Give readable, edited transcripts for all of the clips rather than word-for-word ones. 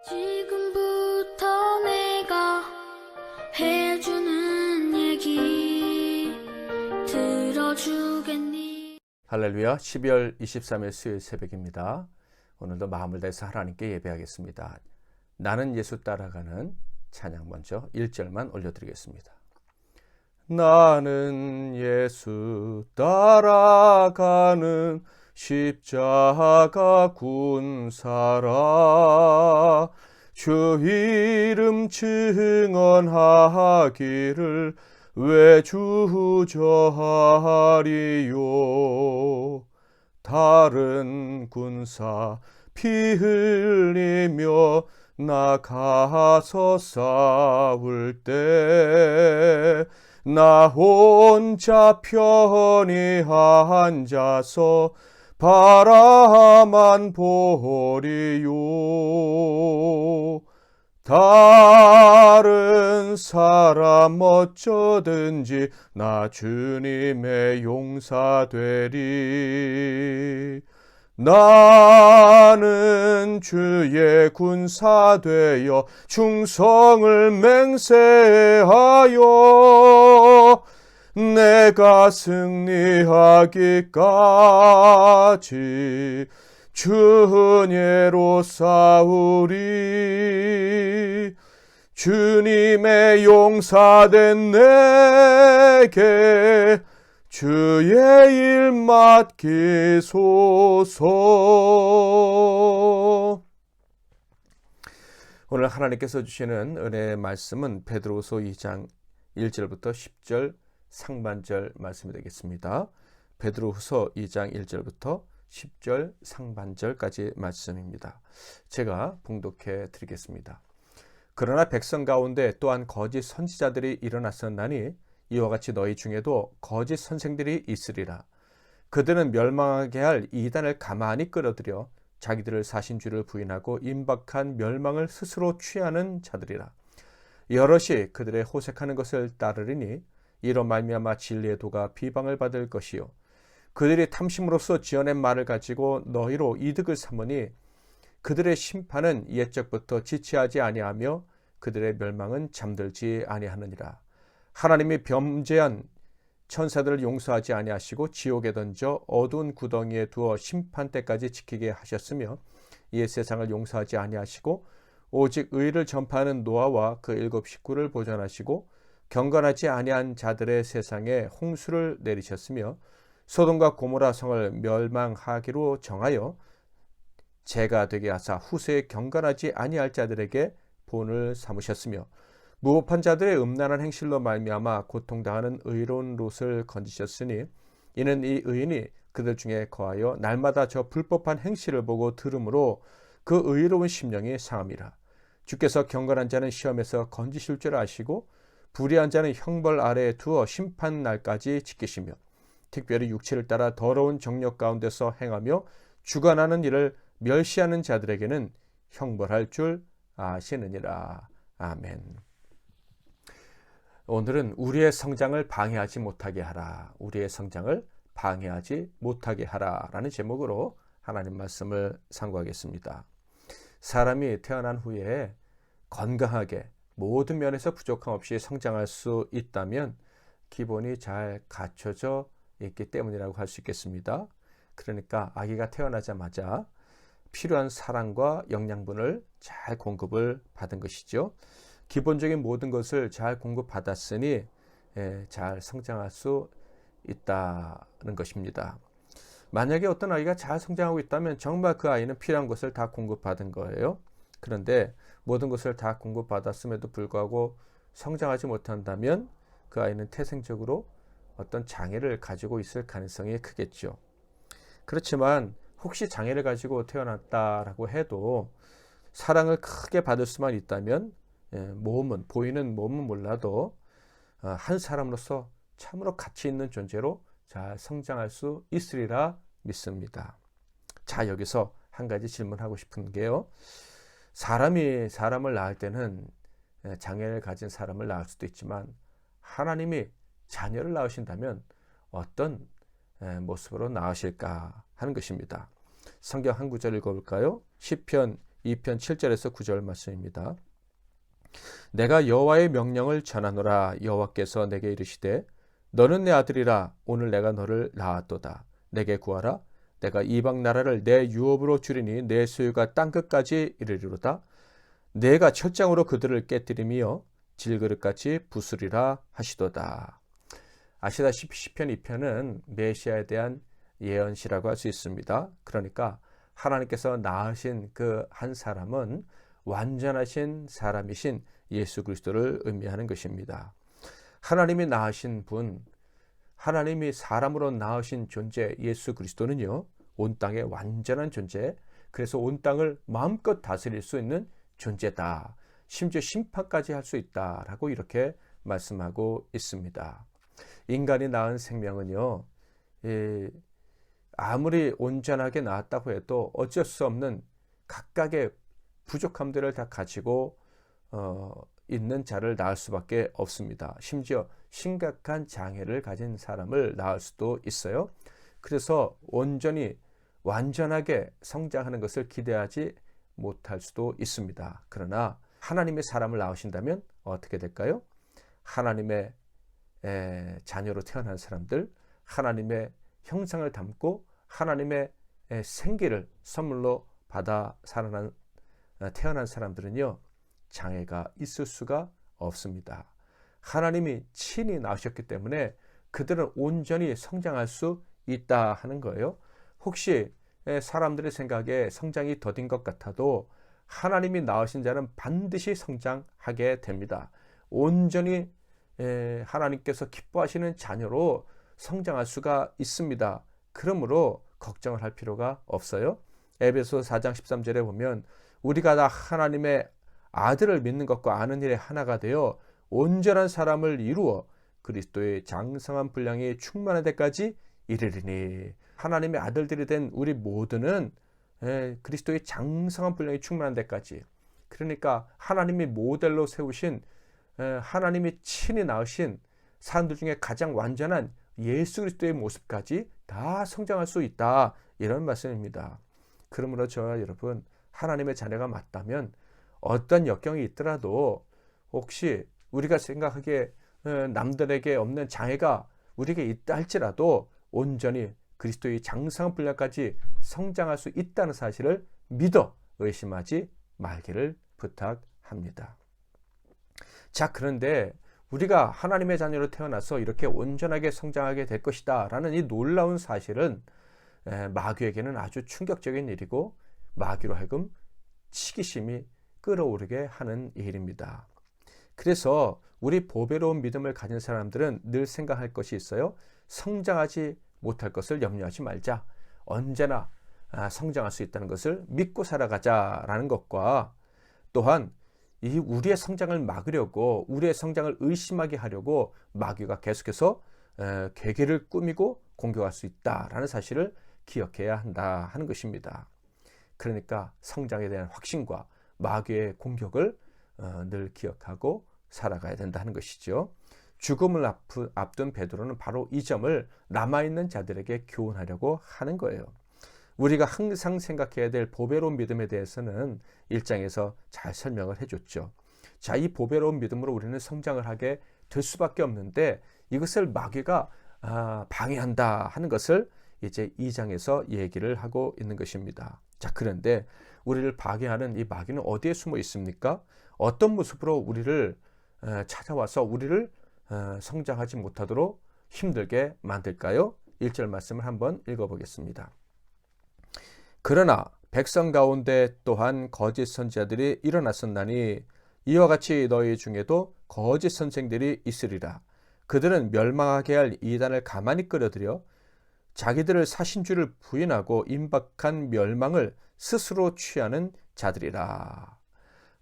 지금부터 내가 해주는 얘기 들어주겠니? 할렐루야. 12월 23일 수요일 새벽입니다. 오늘도 마음을 다해서 하나님께 예배하겠습니다. 나는 예수 따라가는 찬양 먼저 1절만 올려드리겠습니다. 나는 예수 따라가는 십자가 군사라. 주 이름 증언하기를 왜 주저하리요. 다른 군사 피 흘리며 나가서 싸울 때 나 혼자 편히 앉아서 바라만 보리요. 다른 사람 어쩌든지 나 주님의 용사되리. 나는 주의 군사 되어 충성을 맹세하여 내가 승리하기까지 주 은혜로 싸우리. 주님의 용사된 내게 주의 일 맡기소서. 오늘 하나님께서 주시는 은혜의 말씀은 베드로후서 2장 1절부터 10절 상반절 말씀이 되겠습니다. 베드로후서 2장 1절부터 10절 상반절까지 말씀입니다. 제가 봉독해 드리겠습니다. 그러나 백성 가운데 또한 거짓 선지자들이 일어났었나니 이와 같이 너희 중에도 거짓 선생들이 있으리라. 그들은 멸망하게 할 이단을 가만히 끌어들여 자기들을 사신 줄을 부인하고 임박한 멸망을 스스로 취하는 자들이라. 여럿이 그들의 호색하는 것을 따르리니 이로 말미암아 진리의 도가 비방을 받을 것이요. 그들이 탐심으로써 지어낸 말을 가지고 너희로 이득을 삼으니 그들의 심판은 옛적부터 지체하지 아니하며 그들의 멸망은 잠들지 아니하느니라. 하나님이 범죄한 천사들을 용서하지 아니하시고 지옥에 던져 어두운 구덩이에 두어 심판 때까지 지키게 하셨으며 이에 세상을 용서하지 아니하시고 오직 의를 전파하는 노아와 그 7 식구를 보존하시고 경건하지 아니한 자들의 세상에 홍수를 내리셨으며 소돔과 고모라 성을 멸망하기로 정하여 재가 되게 하사 후세에 경건하지 아니할 자들에게 본을 삼으셨으며 무법한 자들의 음란한 행실로 말미암아 고통당하는 의로운 롯을 건지셨으니 이는 이 의인이 그들 중에 거하여 날마다 저 불법한 행실을 보고 들음으로 그 의로운 심령이 상함이라. 주께서 경건한 자는 시험에서 건지실 줄 아시고 불의한 자는 형벌 아래에 두어 심판 날까지 지키시며 특별히 육체를 따라 더러운 정욕 가운데서 행하며 주관하는 일을 멸시하는 자들에게는 형벌할 줄 아시느니라. 아멘. 오늘은 우리의 성장을 방해하지 못하게 하라. 우리의 성장을 방해하지 못하게 하라 라는 제목으로 하나님 말씀을 상고하겠습니다. 사람이 태어난 후에 건강하게 모든 면에서 부족함 없이 성장할 수 있다면 기본이 잘 갖춰져 있기 때문이라고 할 수 있겠습니다. 그러니까 아기가 태어나자마자 필요한 사랑과 영양분을 잘 공급을 받은 것이죠. 기본적인 모든 것을 잘 공급받았으니 잘 성장할 수 있다는 것입니다. 만약에 어떤 아이가 잘 성장하고 있다면 정말 그 아이는 필요한 것을 다 공급받은 거예요. 그런데 모든 것을 다 공급받았음에도 불구하고 성장하지 못한다면 그 아이는 태생적으로 어떤 장애를 가지고 있을 가능성이 크겠죠. 그렇지만 혹시 장애를 가지고 태어났다라고 해도 사랑을 크게 받을 수만 있다면 보이는 몸은 몰라도 한 사람으로서 참으로 가치 있는 존재로 잘 성장할 수 있으리라 믿습니다. 자, 여기서 한 가지 질문하고 싶은 게요. 사람이 사람을 낳을 때는 장애를 가진 사람을 낳을 수도 있지만 하나님이 자녀를 낳으신다면 어떤 모습으로 낳으실까 하는 것입니다. 성경 한 구절 읽어볼까요? 시편 2편 7절에서 9절 말씀입니다. 내가 여호와의 명령을 전하노라. 여호와께서 내게 이르시되 너는 내 아들이라. 오늘 내가 너를 낳았도다. 내게 구하라. 내가 이방 나라를 내 유업으로 주리니 내 소유가 땅끝까지 이르리로다. 내가 철장으로 그들을 깨뜨리며 질그릇같이 부수리라 하시도다. 아시다시피 시편 2편은 메시아에 대한 예언시라고 할 수 있습니다. 그러니까 하나님께서 낳으신 그 한 사람은 완전하신 사람이신 예수 그리스도를 의미하는 것입니다. 하나님이 낳으신 분, 하나님이 사람으로 낳으신 존재 예수 그리스도는요, 온 땅의 완전한 존재, 그래서 온 땅을 마음껏 다스릴 수 있는 존재다. 심지어 심판까지 할 수 있다라고 이렇게 말씀하고 있습니다. 인간이 낳은 생명은요, 아무리 온전하게 낳았다고 해도 어쩔 수 없는 각각의 부족함들을 다 가지고 있는 자를 낳을 수밖에 없습니다. 심지어 심각한 장애를 가진 사람을 낳을 수도 있어요. 그래서 온전히 완전하게 성장하는 것을 기대하지 못할 수도 있습니다. 그러나 하나님의 사람을 낳으신다면 어떻게 될까요? 하나님의 자녀로 태어난 사람들, 하나님의 형상을 담고 하나님의 생기를 선물로 받아 태어난 사람들은요, 장애가 있을 수가 없습니다. 하나님이 친히 낳으셨기 때문에 그들은 온전히 성장할 수 있다 하는 거예요. 혹시 사람들의 생각에 성장이 더딘 것 같아도 하나님이 낳으신 자는 반드시 성장하게 됩니다. 온전히 하나님께서 기뻐하시는 자녀로 성장할 수가 있습니다. 그러므로 걱정을 할 필요가 없어요. 에베소 4장 13절에 보면 우리가 다 하나님의 아들을 믿는 것과 아는 일에 하나가 되어 온전한 사람을 이루어 그리스도의 장성한 분량이 충만한 데까지 이르리니. 하나님의 아들들이 된 우리 모두는 그리스도의 장성한 분량이 충만한 데까지, 그러니까 하나님이 모델로 세우신, 하나님이 친히 낳으신 사람들 중에 가장 완전한 예수 그리스도의 모습까지 다 성장할 수 있다, 이런 말씀입니다. 그러므로 저와 여러분, 하나님의 자녀가 맞다면 어떤 역경이 있더라도 혹시 우리가 생각하기에 남들에게 없는 장애가 우리에게 있다 할지라도 온전히 그리스도의 장성한 분량까지 성장할 수 있다는 사실을 믿어 의심하지 말기를 부탁합니다. 자, 그런데 우리가 하나님의 자녀로 태어나서 이렇게 온전하게 성장하게 될 것이다 라는 이 놀라운 사실은 마귀에게는 아주 충격적인 일이고 마귀로 하여금 시기심이 끌어오르게 하는 일입니다. 그래서 우리 보배로운 믿음을 가진 사람들은 늘 생각할 것이 있어요. 성장하지 못할 것을 염려하지 말자. 언제나 성장할 수 있다는 것을 믿고 살아가자라는 것과, 또한 이 우리의 성장을 막으려고, 우리의 성장을 의심하게 하려고 마귀가 계속해서 계계를 꾸미고 공격할 수 있다라는 사실을 기억해야 한다 하는 것입니다. 그러니까 성장에 대한 확신과 마귀의 공격을 늘 기억하고 살아가야 된다는 것이죠. 죽음을 앞둔 베드로는 바로 이 점을 남아있는 자들에게 교훈하려고 하는 거예요. 우리가 항상 생각해야 될 보배로운 믿음에 대해서는 1장에서 잘 설명을 해줬죠. 자, 이 보배로운 믿음으로 우리는 성장을 하게 될 수밖에 없는데 이것을 마귀가 방해한다 하는 것을 이제 2장에서 얘기를 하고 있는 것입니다. 자, 그런데 우리를 방해하는 이 마귀는 어디에 숨어 있습니까? 어떤 모습으로 우리를 찾아와서 우리를 성장하지 못하도록 힘들게 만들까요? 1절 말씀을 한번 읽어보겠습니다. 그러나 백성 가운데 또한 거짓 선지자들이 일어났었나니 이와 같이 너희 중에도 거짓 선생들이 있으리라. 그들은 멸망하게 할 이단을 가만히 끌어들여 자기들을 사신주를 부인하고 임박한 멸망을 스스로 취하는 자들이라.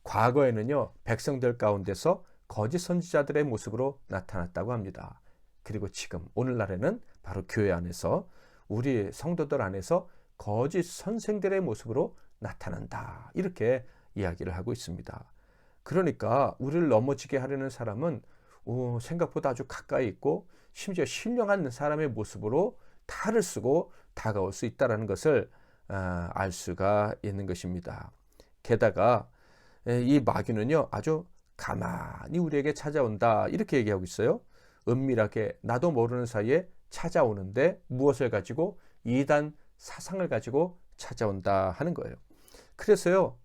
과거에는요, 백성들 가운데서 거짓 선지자들의 모습으로 나타났다고 합니다. 그리고 지금 오늘날에는 바로 교회 안에서, 우리 성도들 안에서 거짓 선생들의 모습으로 나타난다, 이렇게 이야기를 하고 있습니다. 그러니까 우리를 넘어지게 하려는 사람은 생각보다 아주 가까이 있고 심지어 신령한 사람의 모습으로 탈을 쓰고 다가올 수 있다는 것을 알 수가 있는 것입니다. 게다가 이 마귀는요 아주 가만히 우리에게 찾아온다 이렇게 얘기하고 있어요. 은밀하게 나도 모르는 사이에 찾아오는데 무엇을 가지고? 이단 사상을 가지고 찾아온다 하는 거예요. 그래서요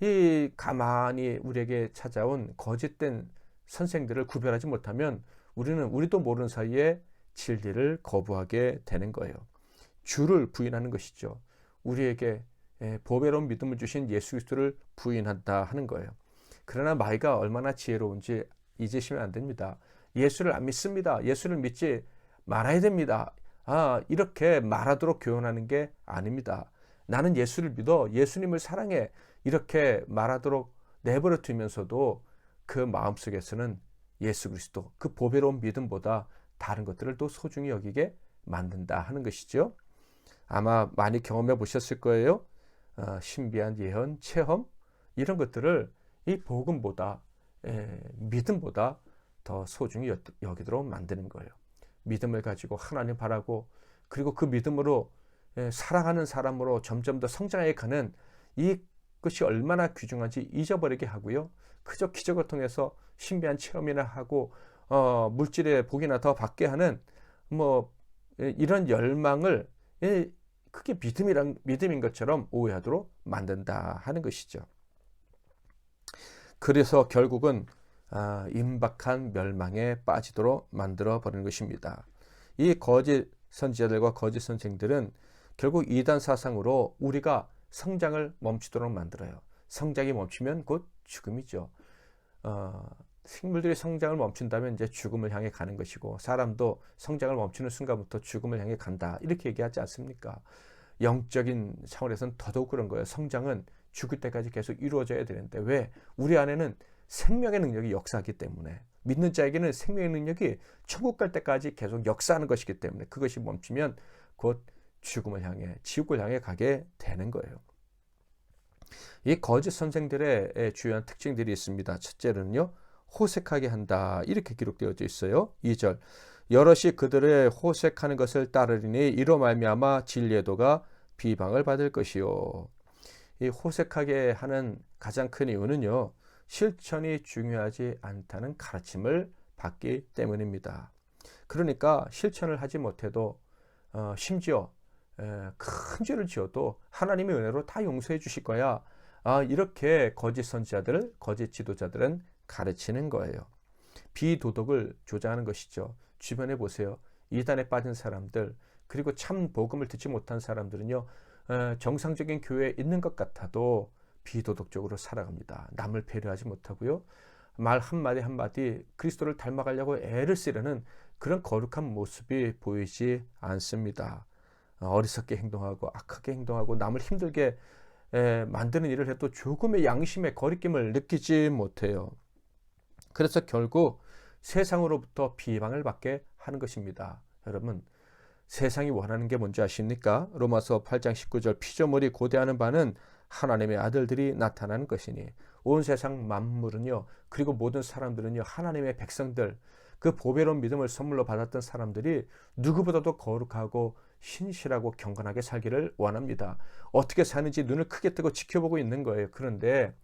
이 가만히 우리에게 찾아온 거짓된 선생들을 구별하지 못하면 우리는 우리도 모르는 사이에 진리를 거부하게 되는 거예요. 주를 부인하는 것이죠. 우리에게 보배로운 믿음을 주신 예수 그리스도를 부인한다 하는 거예요. 그러나 마귀가 얼마나 지혜로운지 잊으시면 안 됩니다. 예수를 안 믿습니다. 예수를 믿지 말아야 됩니다. 이렇게 말하도록 교훈하는 게 아닙니다. 나는 예수를 믿어, 예수님을 사랑해, 이렇게 말하도록 내버려 두면서도 그 마음속에서는 예수 그리스도, 그 보배로운 믿음보다 다른 것들을 또 소중히 여기게 만든다 하는 것이죠. 아마 많이 경험해 보셨을 거예요. 신비한 예언, 체험 이런 것들을 이 복음보다 믿음보다 더 소중히 여기도록 만드는 거예요. 믿음을 가지고 하나님 바라고 그리고 그 믿음으로 사랑하는 사람으로 점점 더 성장해 가는 이것이 얼마나 귀중한지 잊어버리게 하고요. 그저 기적을 통해서 신비한 체험이나 하고 물질의 복이나 더 받게 하는 이런 열망을 그게 믿음인 것처럼 오해하도록 만든다 하는 것이죠. 그래서 결국은 임박한 멸망에 빠지도록 만들어 버리는 것입니다. 이 거짓 선지자들과 거짓 선생들은 결국 이단 사상으로 우리가 성장을 멈추도록 만들어요. 성장이 멈추면 곧 죽음이죠. 식물들이 성장을 멈춘다면 이제 죽음을 향해 가는 것이고 사람도 성장을 멈추는 순간부터 죽음을 향해 간다 이렇게 얘기하지 않습니까? 영적인 차원에서는 더더욱 그런 거예요. 성장은 죽을 때까지 계속 이루어져야 되는데 왜? 우리 안에는 생명의 능력이 역사하기 때문에 믿는 자에게는 생명의 능력이 천국 갈 때까지 계속 역사하는 것이기 때문에 그것이 멈추면 곧 죽음을 향해 지옥을 향해 가게 되는 거예요. 이 거짓 선생들의 주요한 특징들이 있습니다. 첫째는요. 호색하게 한다 이렇게 기록되어져 있어요. 2절 여럿이 그들의 호색하는 것을 따르리니 이로 말미암아 진리의 도가 비방을 받을 것이요. 이 호색하게 하는 가장 큰 이유는요. 실천이 중요하지 않다는 가르침을 받기 때문입니다. 그러니까 실천을 하지 못해도 심지어 큰 죄를 지어도 하나님의 은혜로 다 용서해 주실 거야. 이렇게 거짓 선지자들을 거짓 지도자들은 가르치는 거예요. 비도덕을 조장하는 것이죠. 주변에 보세요. 이단에 빠진 사람들 그리고 참 복음을 듣지 못한 사람들은요. 정상적인 교회에 있는 것 같아도 비도덕적으로 살아갑니다. 남을 배려하지 못하고요. 말 한마디 한마디 그리스도를 닮아가려고 애를 쓰려는 그런 거룩한 모습이 보이지 않습니다. 어리석게 행동하고 악하게 행동하고 남을 힘들게 만드는 일을 해도 조금의 양심의 거리낌을 느끼지 못해요. 그래서 결국 세상으로부터 비방을 받게 하는 것입니다. 여러분 세상이 원하는 게 뭔지 아십니까? 로마서 8장 19절 피조물이 고대하는 바는 하나님의 아들들이 나타나는 것이니 온 세상 만물은요 그리고 모든 사람들은요 하나님의 백성들 그 보배로운 믿음을 선물로 받았던 사람들이 누구보다도 거룩하고 신실하고 경건하게 살기를 원합니다. 어떻게 사는지 눈을 크게 뜨고 지켜보고 있는 거예요. 그런데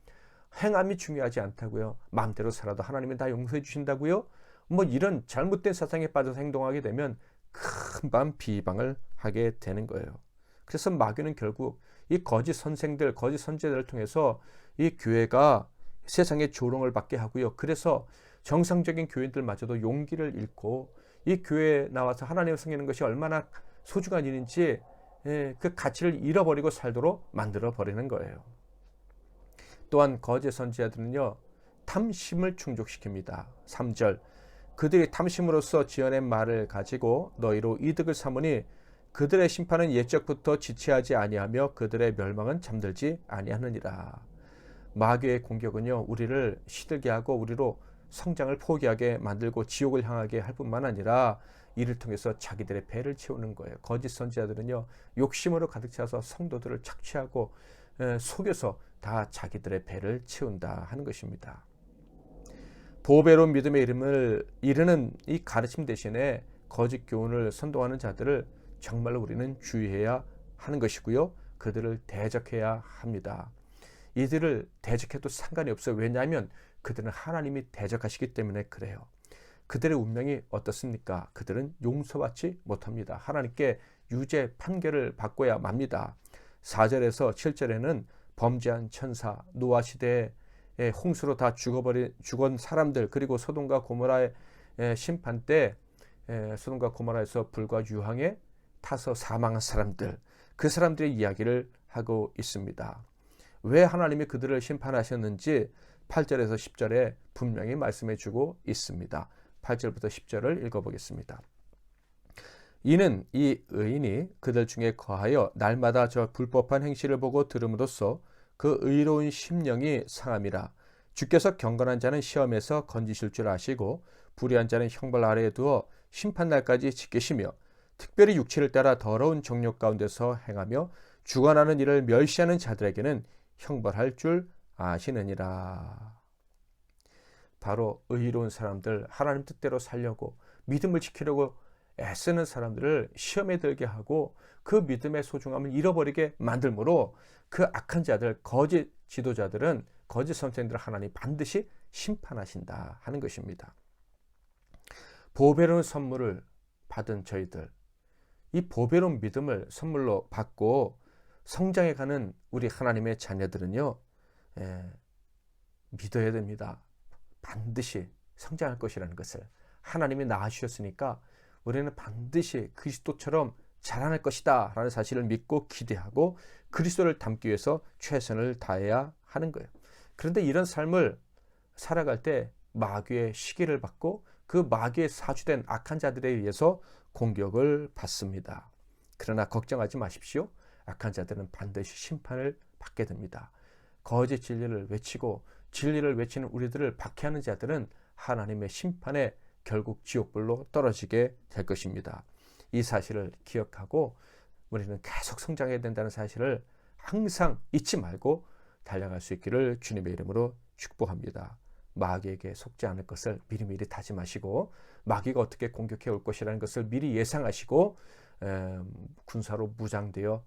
행함이 중요하지 않다고요. 마음대로 살아도 하나님이 다 용서해 주신다고요. 이런 잘못된 사상에 빠져서 행동하게 되면 금방 비방을 하게 되는 거예요. 그래서 마귀는 결국 이 거짓 선생들, 거짓 선지자들을 통해서 이 교회가 세상의 조롱을 받게 하고요. 그래서 정상적인 교인들마저도 용기를 잃고 이 교회에 나와서 하나님을 섬기는 것이 얼마나 소중한 일인지 그 가치를 잃어버리고 살도록 만들어 버리는 거예요. 또한 거짓 선지자들은요. 탐심을 충족시킵니다. 3절 그들이 탐심으로써 지어낸 말을 가지고 너희로 이득을 삼으니 그들의 심판은 옛적부터 지체하지 아니하며 그들의 멸망은 잠들지 아니하느니라. 마귀의 공격은요. 우리를 시들게 하고 우리로 성장을 포기하게 만들고 지옥을 향하게 할 뿐만 아니라 이를 통해서 자기들의 배를 채우는 거예요. 거짓 선지자들은요. 욕심으로 가득 차서 성도들을 착취하고 속여서 다 자기들의 배를 채운다 하는 것입니다. 보배로운 믿음의 이름을 이르는 이 가르침 대신에 거짓 교훈을 선동하는 자들을 정말로 우리는 주의해야 하는 것이고요. 그들을 대적해야 합니다. 이들을 대적해도 상관이 없어요. 왜냐하면 그들은 하나님이 대적하시기 때문에 그래요. 그들의 운명이 어떻습니까? 그들은 용서받지 못합니다. 하나님께 유죄 판결을 받고야 맙니다. 4절에서 7절에는 범죄한 천사, 노아 시대에 홍수로 다 죽은 사람들, 그리고 소돔과 고모라의 심판 때 소돔과 고모라에서 불과 유황에 타서 사망한 사람들, 그 사람들의 이야기를 하고 있습니다. 왜 하나님이 그들을 심판하셨는지 8절에서 10절에 분명히 말씀해 주고 있습니다. 8절부터 10절을 읽어보겠습니다. 이는 이 의인이 그들 중에 거하여 날마다 저 불법한 행실을 보고 들음으로써 그 의로운 심령이 상함이라. 주께서 경건한 자는 시험에서 건지실 줄 아시고 불의한 자는 형벌 아래에 두어 심판날까지 지키시며 특별히 육체를 따라 더러운 정욕 가운데서 행하며 주관하는 일을 멸시하는 자들에게는 형벌할 줄 아시느니라. 바로 의로운 사람들, 하나님 뜻대로 살려고 믿음을 지키려고 애쓰는 사람들을 시험에 들게 하고 그 믿음의 소중함을 잃어버리게 만들므로 그 악한 자들, 거짓 지도자들은, 거짓 선생들을 하나님 반드시 심판하신다 하는 것입니다. 보배로운 선물을 받은 저희들, 이 보배로운 믿음을 선물로 받고 성장해가는 우리 하나님의 자녀들은요, 믿어야 됩니다. 반드시 성장할 것이라는 것을. 하나님이 낳아주셨으니까 우리는 반드시 그리스도처럼 자라날 것이다 라는 사실을 믿고 기대하고 그리스도를 닮기 위해서 최선을 다해야 하는 거예요. 그런데 이런 삶을 살아갈 때 마귀의 시기를 받고 그 마귀의 사주된 악한 자들에 의해서 공격을 받습니다. 그러나 걱정하지 마십시오. 악한 자들은 반드시 심판을 받게 됩니다. 거짓 진리를 외치고 진리를 외치는 우리들을 박해하는 자들은 하나님의 심판에 결국 지옥불로 떨어지게 될 것입니다. 이 사실을 기억하고 우리는 계속 성장해야 된다는 사실을 항상 잊지 말고 달려갈 수 있기를 주님의 이름으로 축복합니다. 마귀에게 속지 않을 것을 미리미리 다짐하시고 마귀가 어떻게 공격해 올 것이라는 것을 미리 예상하시고 군사로 무장되어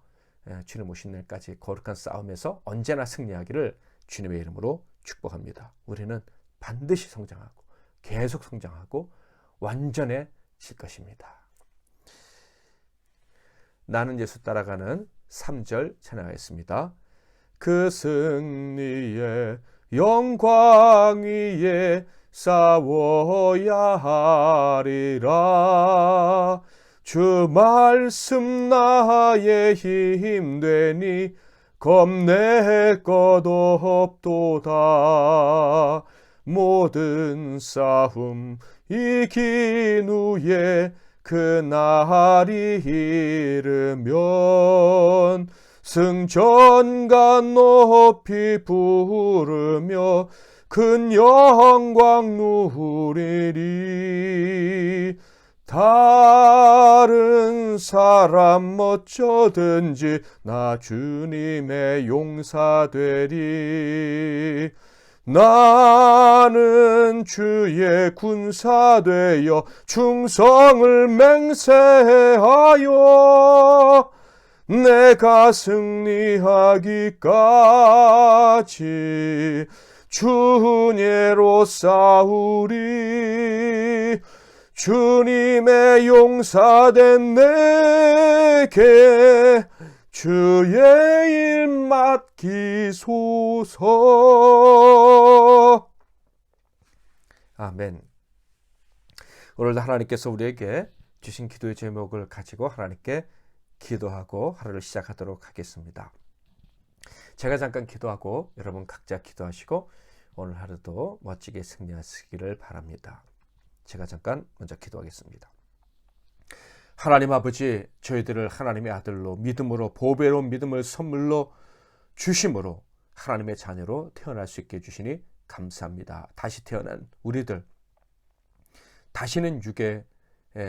주님 오신 날까지 거룩한 싸움에서 언제나 승리하기를 주님의 이름으로 축복합니다. 우리는 반드시 성장하고 계속 성장하고 완전해질 것입니다. 나는 예수 따라가는 3절 찬양하겠습니다. 그 승리의 영광 위에 싸워야 하리라. 주 말씀 나의 힘 되니 겁낼 것 없도다. 모든 싸움 이긴 후에 그날이 이르면 승전가 높이 부르며 큰 영광 누리리. 다른 사람 어쩌든지 나 주님의 용사 되리. 나는 주의 군사 되어 충성을 맹세하여 내가 승리하기까지 주님으로 싸우리. 주님의 용사된 내게 주의 일 맡기소서. 아멘. 오늘도 하나님께서 우리에게 주신 기도의 제목을 가지고 하나님께 기도하고 하루를 시작하도록 하겠습니다. 제가 잠깐 기도하고 여러분 각자 기도하시고 오늘 하루도 멋지게 승리하시기를 바랍니다. 제가 잠깐 먼저 기도하겠습니다. 하나님 아버지, 저희들을 하나님의 아들로 믿음으로 보배로운 믿음을 선물로 주심으로 하나님의 자녀로 태어날 수 있게 해주시니 감사합니다. 다시 태어난 우리들, 다시는 육의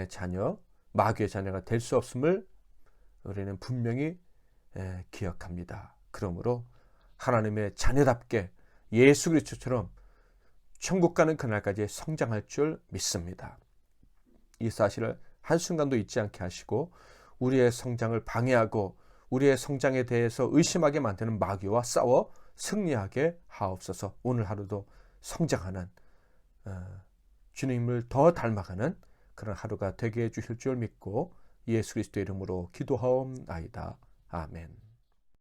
자녀, 마귀의 자녀가 될 수 없음을 우리는 분명히 기억합니다. 그러므로 하나님의 자녀답게 예수 그리스도처럼 천국 가는 그날까지 성장할 줄 믿습니다. 이 사실을 한순간도 잊지 않게 하시고 우리의 성장을 방해하고 우리의 성장에 대해서 의심하게 만드는 마귀와 싸워 승리하게 하옵소서. 오늘 하루도 성장하는 주님을 더 닮아가는 그런 하루가 되게 해주실 줄 믿고 예수 그리스도의 이름으로 기도하옵나이다. 아멘.